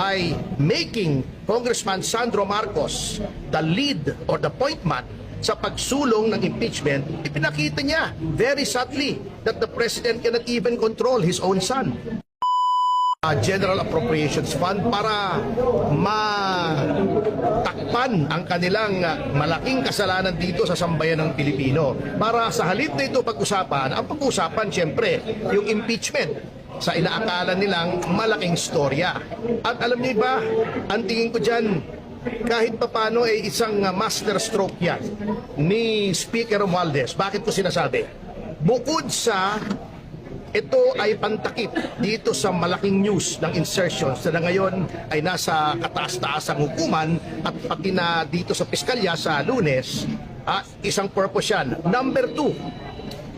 by making Congressman Sandro Marcos the lead or the point man sa pagsulong ng impeachment, ipinakita niya very subtly that the President cannot even control his own son. General Appropriations Fund para matakpan ang kanilang malaking kasalanan dito sa sambayan ng Pilipino. Para sa halip na ito pag-usapan, ang pag-usapan siyempre yung impeachment sa inaakala nilang malaking storya. At alam niyo ba, ang tingin ko dyan, kahit papano ay isang master stroke yan ni Speaker Romualdez. Bakit ko sinasabi? Bukod sa ito ay pantakip dito sa malaking news ng insertions na ngayon ay nasa kataas-taasang hukuman at pati na dito sa piskalya sa Lunes, isang purpose yan. Number 2,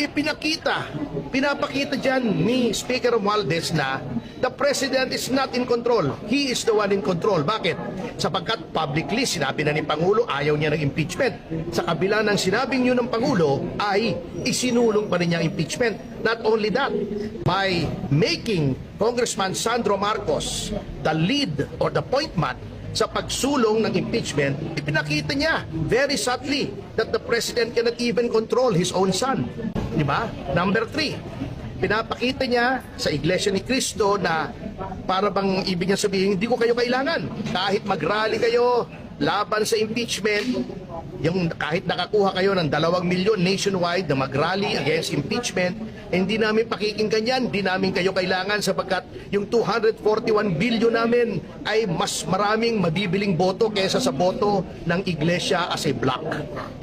pinapakita dyan ni Speaker Romualdez na the President is not in control. He is the one in control. Bakit? Sapagkat publicly sinabi na ni Pangulo ayaw niya ng impeachment. Sa kabila ng sinabing yun ng Pangulo ay isinulong pa rin niya ang impeachment. Not only that, by making Congressman Sandro Marcos the lead or the point man sa pagsulong ng impeachment, ipinakita niya very subtly that the President cannot even control his own son. Diba? Number 3, pinapakita niya sa Iglesia ni Cristo na para bang ibig niya sabihin, hindi ko kayo kailangan. Kahit mag-rally kayo laban sa impeachment, yung kahit nakakuha kayo ng 2 milyon nationwide na mag-rally against impeachment, hindi namin pakikinggan yan, hindi namin kayo kailangan sapagkat yung 241 billion namin ay mas maraming mabibiling boto kaysa sa boto ng Iglesia as a block.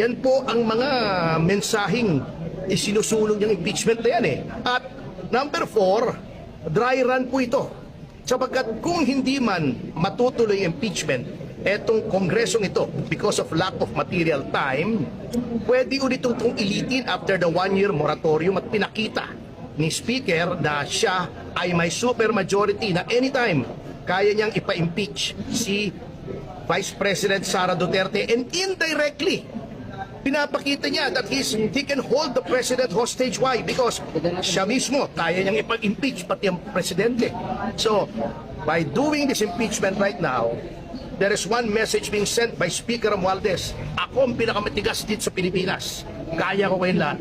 Yan po ang mga mensaheng isinusulong niyang impeachment na yan . At number 4, dry run po ito. Sapagkat kung hindi man matutuloy impeachment, etong kongresong ito, because of lack of material time, pwede ulit itong ilitin after the 1-year moratorium at pinakita ni Speaker na siya ay may super majority na anytime kaya niyang ipa-impeach si Vice President Sara Duterte, and indirectly pinapakita niya that he can hold the President hostage. Why? Because siya mismo kaya niyang ipag-impeach pati ang Presidente. So, by doing this impeachment right now, there is one message being sent by Speaker Romualdez. Ako ang pinakamatigas dito sa Pilipinas. Kaya ko kayong lahat.